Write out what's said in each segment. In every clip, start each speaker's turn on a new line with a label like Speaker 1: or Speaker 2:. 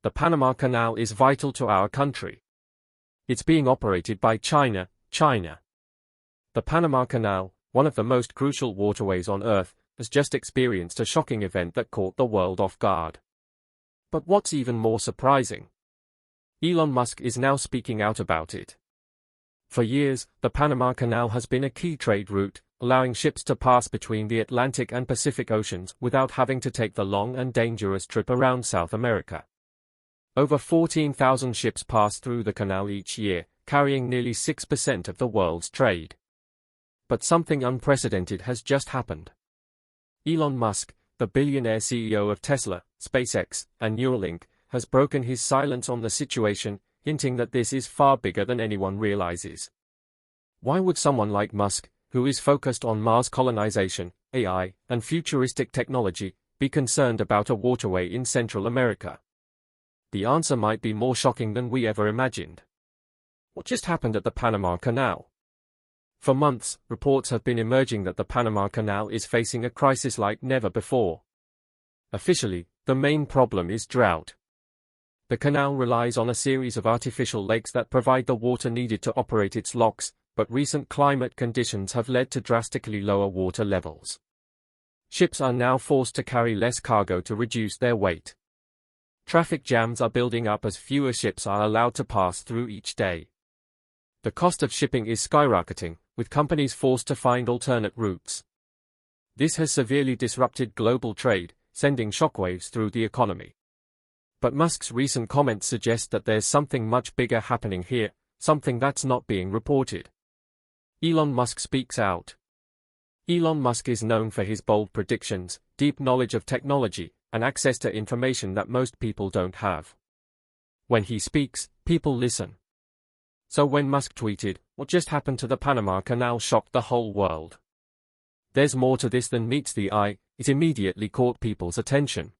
Speaker 1: The Panama Canal is vital to our country. It's being operated by China. The Panama Canal, one of the most crucial waterways on Earth, has just experienced a shocking event that caught the world off guard. But what's even more surprising? Elon Musk is now speaking out about it. For years, the Panama Canal has been a key trade route, allowing ships to pass between the Atlantic and Pacific Oceans without having to take the long and dangerous trip around South America. Over 14,000 ships pass through the canal each year, carrying nearly 6% of the world's trade. But something unprecedented has just happened. Elon Musk, the billionaire CEO of Tesla, SpaceX, and Neuralink, has broken his silence on the situation, hinting that this is far bigger than anyone realizes. Why would someone like Musk, who is focused on Mars colonization, AI, and futuristic technology, be concerned about a waterway in Central America? The answer might be more shocking than we ever imagined. What just happened at the Panama Canal? For months, reports have been emerging that the Panama Canal is facing a crisis like never before. Officially, the main problem is drought. The canal relies on a series of artificial lakes that provide the water needed to operate its locks, but recent climate conditions have led to drastically lower water levels. Ships are now forced to carry less cargo to reduce their weight. Traffic jams are building up as fewer ships are allowed to pass through each day. The cost of shipping is skyrocketing, with companies forced to find alternate routes. This has severely disrupted global trade, sending shockwaves through the economy. But Musk's recent comments suggest that there's something much bigger happening here, something that's not being reported. Elon Musk speaks out. Elon Musk is known for his bold predictions, deep knowledge of technology, and access to information that most people don't have. When he speaks, people listen. So when Musk tweeted, "What just happened to the Panama Canal shocked the whole world. There's more to this than meets the eye," it immediately caught people's attention.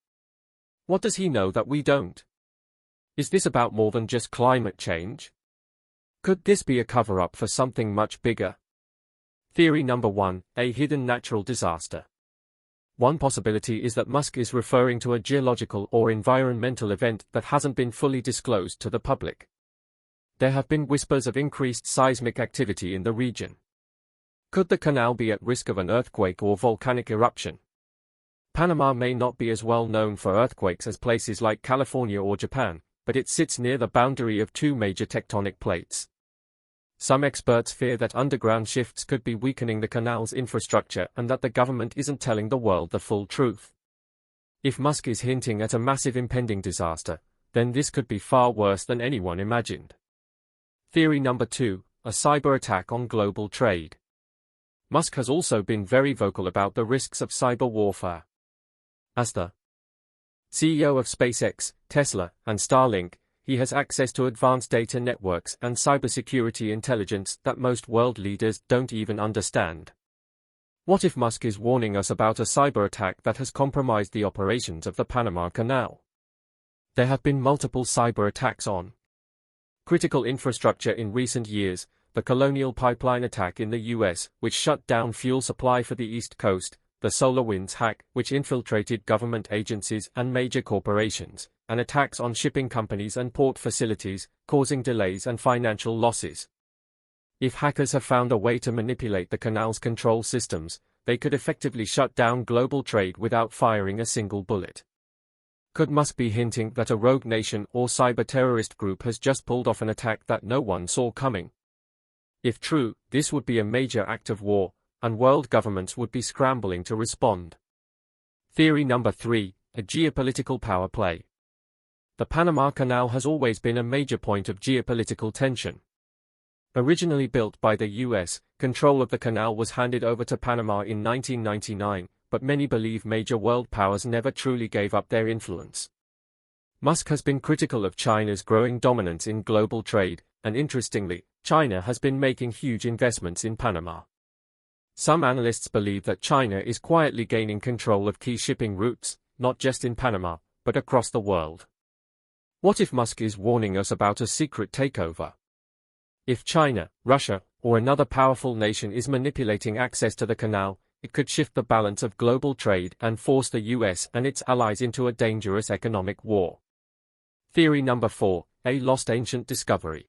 Speaker 1: What does he know that we don't? Is this about more than just climate change? Could this be a cover-up for something much bigger? Theory number 1, a hidden natural disaster. One possibility is that Musk is referring to a geological or environmental event that hasn't been fully disclosed to the public. There have been whispers of increased seismic activity in the region. Could the canal be at risk of an earthquake or volcanic eruption? Panama may not be as well known for earthquakes as places like California or Japan, but it sits near the boundary of two major tectonic plates. Some experts fear that underground shifts could be weakening the canal's infrastructure and that the government isn't telling the world the full truth. If Musk is hinting at a massive impending disaster, then this could be far worse than anyone imagined. Theory number 2, a cyber attack on global trade. Musk has also been very vocal about the risks of cyber warfare. As the CEO of SpaceX, Tesla, and Starlink, he has access to advanced data networks and cybersecurity intelligence that most world leaders don't even understand. What if Musk is warning us about a cyber attack that has compromised the operations of the Panama Canal? There have been multiple cyber attacks on critical infrastructure in recent years: the Colonial Pipeline attack in the US, which shut down fuel supply for the East Coast, the SolarWinds hack, which infiltrated government agencies and major corporations, and attacks on shipping companies and port facilities, causing delays and financial losses. If hackers have found a way to manipulate the canal's control systems, they could effectively shut down global trade without firing a single bullet. Could Musk be hinting that a rogue nation or cyber-terrorist group has just pulled off an attack that no one saw coming? If true, this would be a major act of war, and world governments would be scrambling to respond. Theory number 3, a geopolitical power play. The Panama Canal has always been a major point of geopolitical tension. Originally built by the US, control of the canal was handed over to Panama in 1999, but many believe major world powers never truly gave up their influence. Musk has been critical of China's growing dominance in global trade, and interestingly, China has been making huge investments in Panama. Some analysts believe that China is quietly gaining control of key shipping routes, not just in Panama, but across the world. What if Musk is warning us about a secret takeover? If China, Russia, or another powerful nation is manipulating access to the canal, it could shift the balance of global trade and force the US and its allies into a dangerous economic war. Theory number 4, a lost ancient discovery.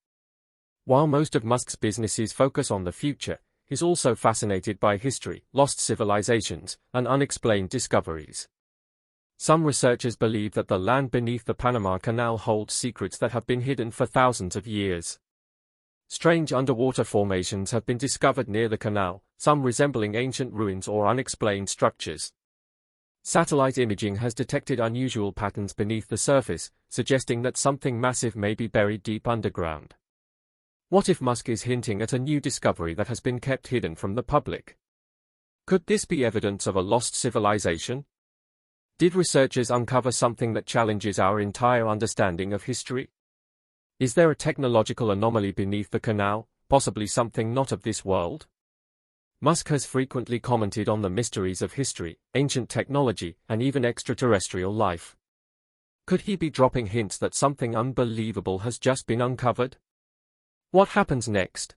Speaker 1: While most of Musk's businesses focus on the future, he's also fascinated by history, lost civilizations, and unexplained discoveries. Some researchers believe that the land beneath the Panama Canal holds secrets that have been hidden for thousands of years. Strange underwater formations have been discovered near the canal, some resembling ancient ruins or unexplained structures. Satellite imaging has detected unusual patterns beneath the surface, suggesting that something massive may be buried deep underground. What if Musk is hinting at a new discovery that has been kept hidden from the public? Could this be evidence of a lost civilization? Did researchers uncover something that challenges our entire understanding of history? Is there a technological anomaly beneath the canal, possibly something not of this world? Musk has frequently commented on the mysteries of history, ancient technology, and even extraterrestrial life. Could he be dropping hints that something unbelievable has just been uncovered? What happens next?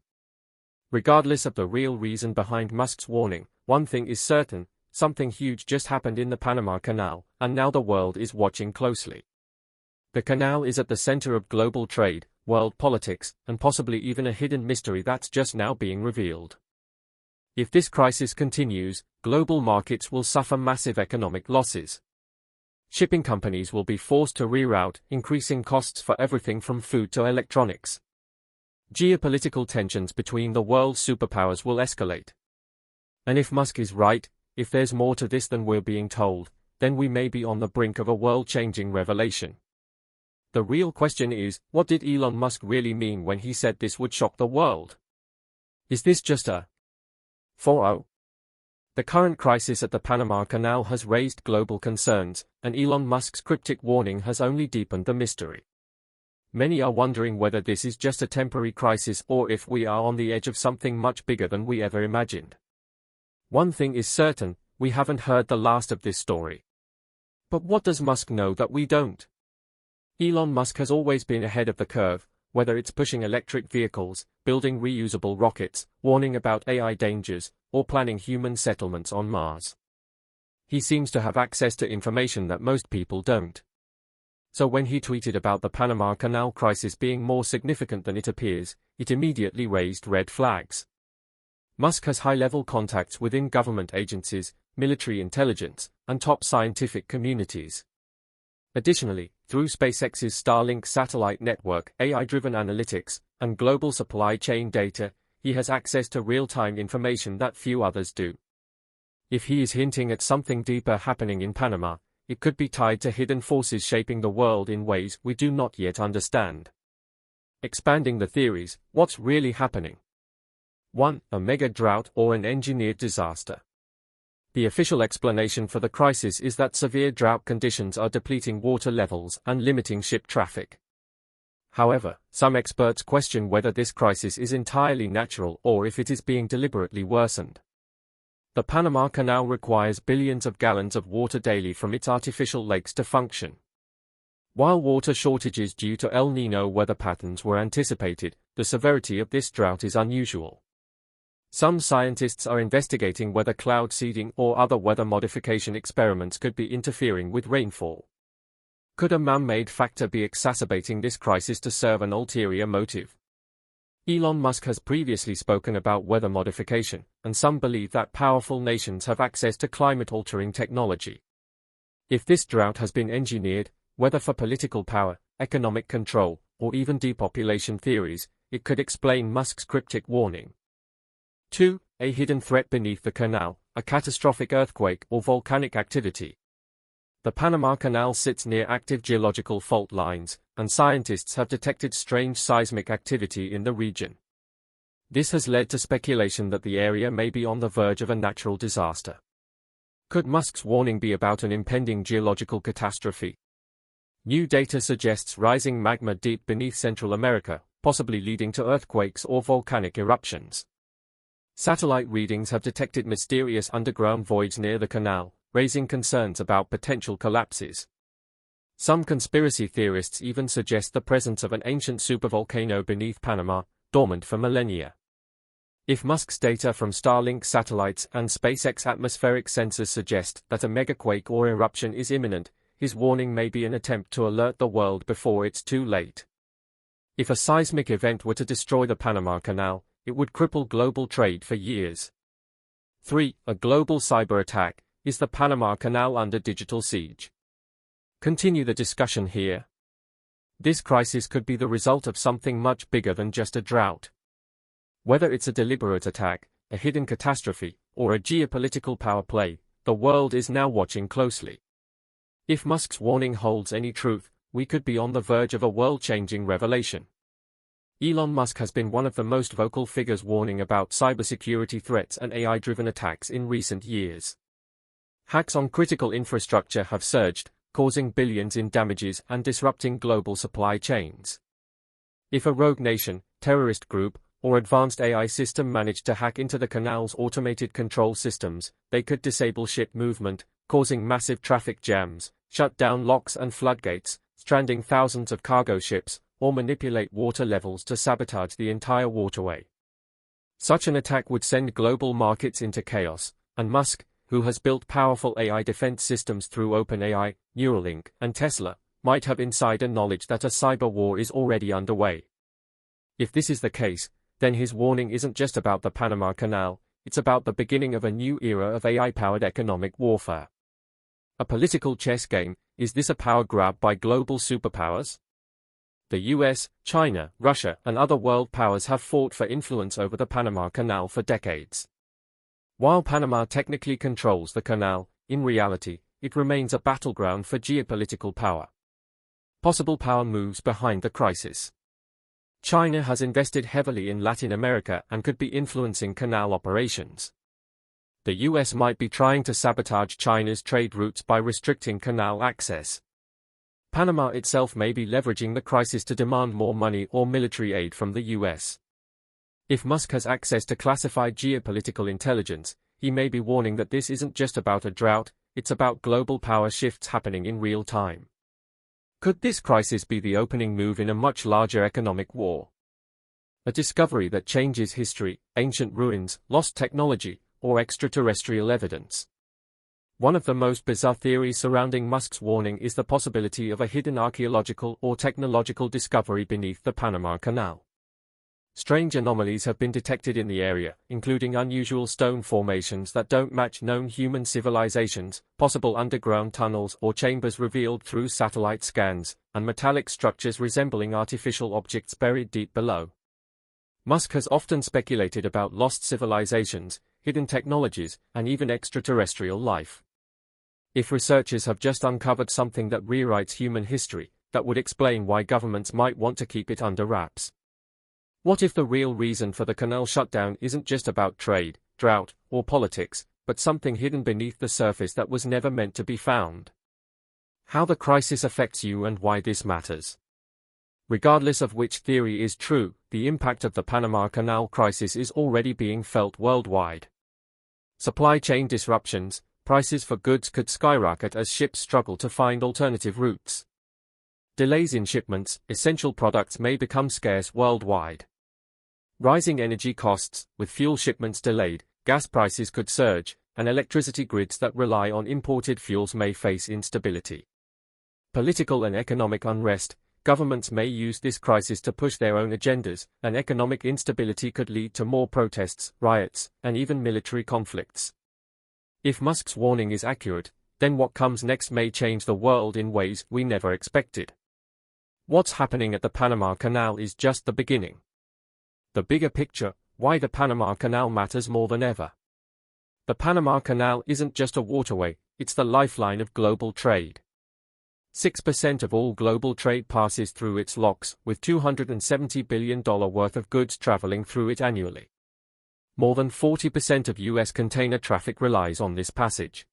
Speaker 1: Regardless of the real reason behind Musk's warning, one thing is certain: something huge just happened in the Panama Canal, and now the world is watching closely. The canal is at the center of global trade, world politics, and possibly even a hidden mystery that's just now being revealed. If this crisis continues, global markets will suffer massive economic losses. Shipping companies will be forced to reroute, increasing costs for everything from food to electronics. Geopolitical tensions between the world's superpowers will escalate. And if Musk is right, if there's more to this than we're being told, then we may be on the brink of a world-changing revelation. The real question is, what did Elon Musk really mean when he said this would shock the world? Is this just a 4-0? The current crisis at the Panama Canal has raised global concerns, and Elon Musk's cryptic warning has only deepened the mystery. Many are wondering whether this is just a temporary crisis or if we are on the edge of something much bigger than we ever imagined. One thing is certain: we haven't heard the last of this story. But what does Musk know that we don't? Elon Musk has always been ahead of the curve, whether it's pushing electric vehicles, building reusable rockets, warning about AI dangers, or planning human settlements on Mars. He seems to have access to information that most people don't. So when he tweeted about the Panama Canal crisis being more significant than it appears, it immediately raised red flags. Musk has high-level contacts within government agencies, military intelligence, and top scientific communities. Additionally, through SpaceX's Starlink satellite network, AI-driven analytics, and global supply chain data, he has access to real-time information that few others do. If he is hinting at something deeper happening in Panama, it could be tied to hidden forces shaping the world in ways we do not yet understand. Expanding the theories, what's really happening? 1. A mega drought or an engineered disaster. The official explanation for the crisis is that severe drought conditions are depleting water levels and limiting ship traffic. However, some experts question whether this crisis is entirely natural or if it is being deliberately worsened. The Panama Canal requires billions of gallons of water daily from its artificial lakes to function. While water shortages due to El Niño weather patterns were anticipated, the severity of this drought is unusual. Some scientists are investigating whether cloud seeding or other weather modification experiments could be interfering with rainfall. Could a man-made factor be exacerbating this crisis to serve an ulterior motive? Elon Musk has previously spoken about weather modification, and some believe that powerful nations have access to climate-altering technology. If this drought has been engineered, whether for political power, economic control, or even depopulation theories, it could explain Musk's cryptic warning. 2. A hidden threat beneath the canal, a catastrophic earthquake or volcanic activity. The Panama Canal sits near active geological fault lines, and scientists have detected strange seismic activity in the region. This has led to speculation that the area may be on the verge of a natural disaster. Could Musk's warning be about an impending geological catastrophe? New data suggests rising magma deep beneath Central America, possibly leading to earthquakes or volcanic eruptions. Satellite readings have detected mysterious underground voids near the canal, raising concerns about potential collapses. Some conspiracy theorists even suggest the presence of an ancient supervolcano beneath Panama, dormant for millennia. If Musk's data from Starlink satellites and SpaceX atmospheric sensors suggest that a megaquake or eruption is imminent, his warning may be an attempt to alert the world before it's too late. If a seismic event were to destroy the Panama Canal, it would cripple global trade for years. 3. A global cyber attack. Is the Panama Canal under digital siege? Continue the discussion here. This crisis could be the result of something much bigger than just a drought. Whether it's a deliberate attack, a hidden catastrophe, or a geopolitical power play, the world is now watching closely. If Musk's warning holds any truth, we could be on the verge of a world-changing revelation. Elon Musk has been one of the most vocal figures warning about cybersecurity threats and AI-driven attacks in recent years. Hacks on critical infrastructure have surged, causing billions in damages and disrupting global supply chains. If a rogue nation, terrorist group, or advanced AI system managed to hack into the canal's automated control systems, they could disable ship movement, causing massive traffic jams, shut down locks and floodgates, stranding thousands of cargo ships, or manipulate water levels to sabotage the entire waterway. Such an attack would send global markets into chaos, and Musk, who has built powerful AI defense systems through OpenAI, Neuralink, and Tesla, might have insider knowledge that a cyber war is already underway. If this is the case, then his warning isn't just about the Panama Canal, it's about the beginning of a new era of AI-powered economic warfare. A political chess game. Is this a power grab by global superpowers? The US, China, Russia, and other world powers have fought for influence over the Panama Canal for decades. While Panama technically controls the canal, in reality, it remains a battleground for geopolitical power. Possible power moves behind the crisis. China has invested heavily in Latin America and could be influencing canal operations. The US might be trying to sabotage China's trade routes by restricting canal access. Panama itself may be leveraging the crisis to demand more money or military aid from the US. If Musk has access to classified geopolitical intelligence, he may be warning that this isn't just about a drought, it's about global power shifts happening in real time. Could this crisis be the opening move in a much larger economic war? A discovery that changes history, ancient ruins, lost technology, or extraterrestrial evidence. One of the most bizarre theories surrounding Musk's warning is the possibility of a hidden archaeological or technological discovery beneath the Panama Canal. Strange anomalies have been detected in the area, including unusual stone formations that don't match known human civilizations, possible underground tunnels or chambers revealed through satellite scans, and metallic structures resembling artificial objects buried deep below. Musk has often speculated about lost civilizations, hidden technologies, and even extraterrestrial life. If researchers have just uncovered something that rewrites human history, that would explain why governments might want to keep it under wraps. What if the real reason for the canal shutdown isn't just about trade, drought, or politics, but something hidden beneath the surface that was never meant to be found? How the crisis affects you and why this matters. Regardless of which theory is true, the impact of the Panama Canal crisis is already being felt worldwide. Supply chain disruptions, prices for goods could skyrocket as ships struggle to find alternative routes. Delays in shipments, essential products may become scarce worldwide. Rising energy costs, with fuel shipments delayed, gas prices could surge, and electricity grids that rely on imported fuels may face instability. Political and economic unrest. Governments may use this crisis to push their own agendas, and economic instability could lead to more protests, riots, and even military conflicts. If Musk's warning is accurate, then what comes next may change the world in ways we never expected. What's happening at the Panama Canal is just the beginning. The bigger picture, why the Panama Canal matters more than ever. The Panama Canal isn't just a waterway, it's the lifeline of global trade. 6% of all global trade passes through its locks, with $270 billion worth of goods traveling through it annually. More than 40% of U.S. container traffic relies on this passage.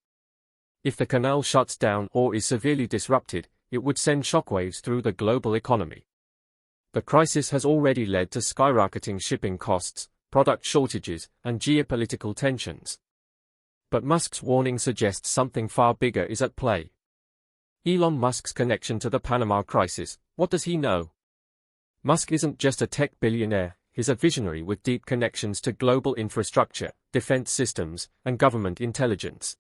Speaker 1: If the canal shuts down or is severely disrupted, it would send shockwaves through the global economy. The crisis has already led to skyrocketing shipping costs, product shortages, and geopolitical tensions. But Musk's warning suggests something far bigger is at play. Elon Musk's connection to the Panama crisis. What does he know? Musk isn't just a tech billionaire, he's a visionary with deep connections to global infrastructure, defense systems, and government intelligence.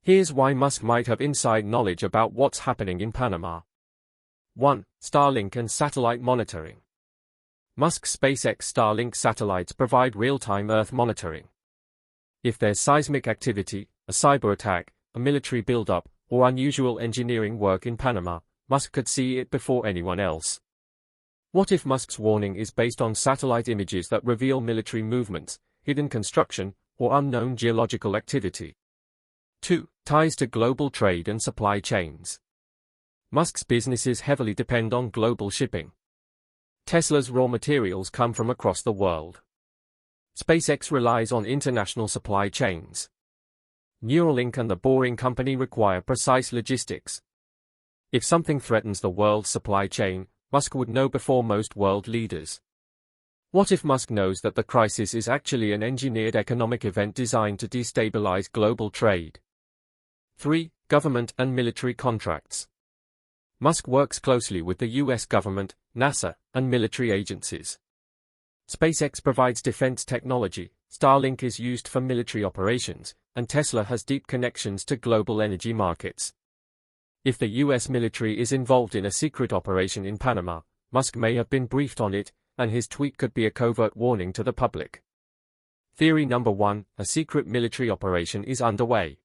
Speaker 1: Here's why Musk might have inside knowledge about what's happening in Panama. 1. Starlink and satellite monitoring. Musk's SpaceX Starlink satellites provide real-time Earth monitoring. If there's seismic activity, a cyber attack, a military buildup, or unusual engineering work in Panama, Musk could see it before anyone else. What if Musk's warning is based on satellite images that reveal military movements, hidden construction, or unknown geological activity? 2. Ties to global trade and supply chains. Musk's businesses heavily depend on global shipping. Tesla's raw materials come from across the world. SpaceX relies on international supply chains. Neuralink and the Boring Company require precise logistics. If something threatens the world's supply chain, Musk would know before most world leaders. What if Musk knows that the crisis is actually an engineered economic event designed to destabilize global trade? 3. Government and military contracts. Musk works closely with the US government, NASA, and military agencies. SpaceX provides defense technology, Starlink is used for military operations, and Tesla has deep connections to global energy markets. If the US military is involved in a secret operation in Panama, Musk may have been briefed on it, and his tweet could be a covert warning to the public. Theory number 1, a secret military operation is underway.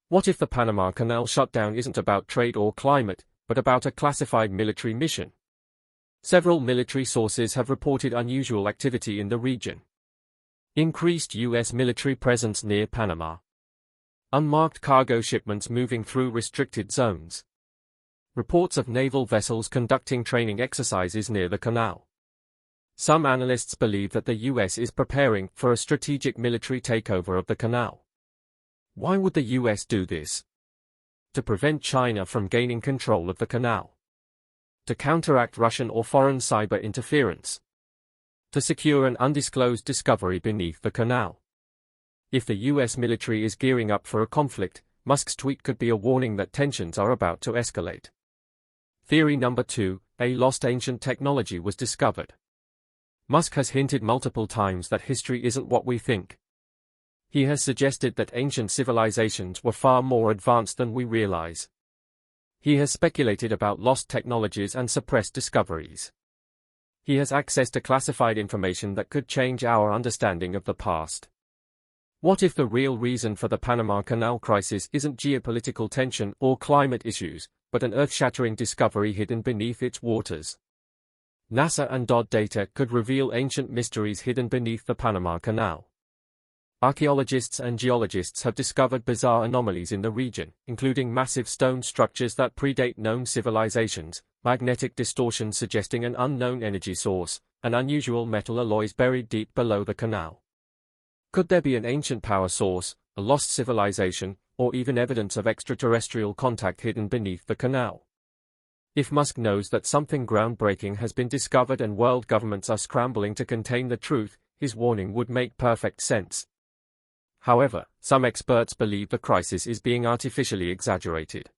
Speaker 1: What if the Panama Canal shutdown isn't about trade or climate, but about a classified military mission? Several military sources have reported unusual activity in the region. Increased US military presence near Panama. Unmarked cargo shipments moving through restricted zones. Reports of naval vessels conducting training exercises near the canal. Some analysts believe that the US is preparing for a strategic military takeover of the canal. Why would the US do this? To prevent China from gaining control of the canal. To counteract Russian or foreign cyber interference. To secure an undisclosed discovery beneath the canal. If the US military is gearing up for a conflict, Musk's tweet could be a warning that tensions are about to escalate. Theory number 2, a lost ancient technology was discovered. Musk has hinted multiple times that history isn't what we think. He has suggested that ancient civilizations were far more advanced than we realize. He has speculated about lost technologies and suppressed discoveries. He has access to classified information that could change our understanding of the past. What if the real reason for the Panama Canal crisis isn't geopolitical tension or climate issues, but an earth-shattering discovery hidden beneath its waters? NASA and DOD data could reveal ancient mysteries hidden beneath the Panama Canal. Archaeologists and geologists have discovered bizarre anomalies in the region, including massive stone structures that predate known civilizations, magnetic distortion suggesting an unknown energy source, and unusual metal alloys buried deep below the canal. Could there be an ancient power source, a lost civilization, or even evidence of extraterrestrial contact hidden beneath the canal? If Musk knows that something groundbreaking has been discovered and world governments are scrambling to contain the truth, his warning would make perfect sense. However, some experts believe the crisis is being artificially exaggerated.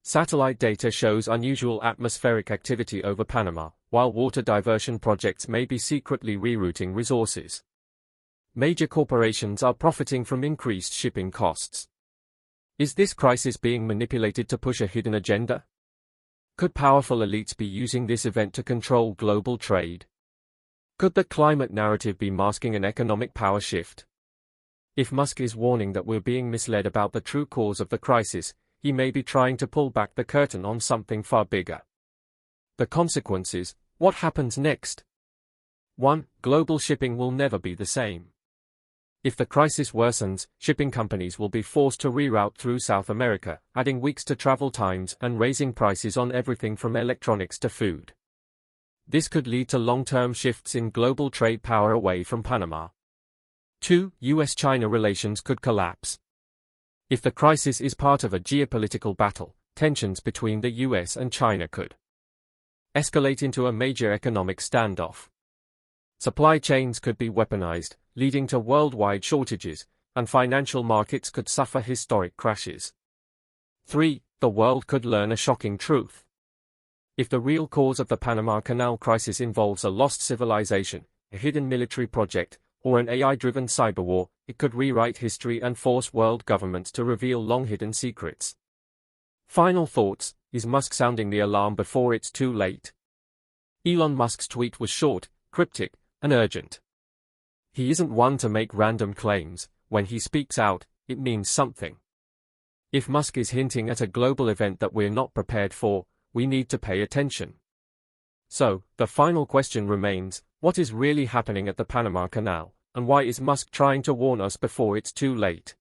Speaker 1: Satellite data shows unusual atmospheric activity over Panama, while water diversion projects may be secretly rerouting resources. Major corporations are profiting from increased shipping costs. Is this crisis being manipulated to push a hidden agenda? Could powerful elites be using this event to control global trade? Could the climate narrative be masking an economic power shift? If Musk is warning that we're being misled about the true cause of the crisis, he may be trying to pull back the curtain on something far bigger. The consequences: what happens next? 1. Global shipping will never be the same. If the crisis worsens, shipping companies will be forced to reroute through South America, adding weeks to travel times and raising prices on everything from electronics to food. This could lead to long-term shifts in global trade power away from Panama. 2. US-China relations could collapse. If the crisis is part of a geopolitical battle, tensions between the US and China could escalate into a major economic standoff. Supply chains could be weaponized, leading to worldwide shortages, and financial markets could suffer historic crashes. 3. The world could learn a shocking truth. If the real cause of the Panama Canal crisis involves a lost civilization, a hidden military project, or an AI-driven cyber war, it could rewrite history and force world governments to reveal long-hidden secrets. Final thoughts: is Musk sounding the alarm before it's too late? Elon Musk's tweet was short, cryptic, and urgent. He isn't one to make random claims. When he speaks out, it means something. If Musk is hinting at a global event that we're not prepared for, we need to pay attention. So, the final question remains: what is really happening at the Panama Canal, and why is Musk trying to warn us before it's too late?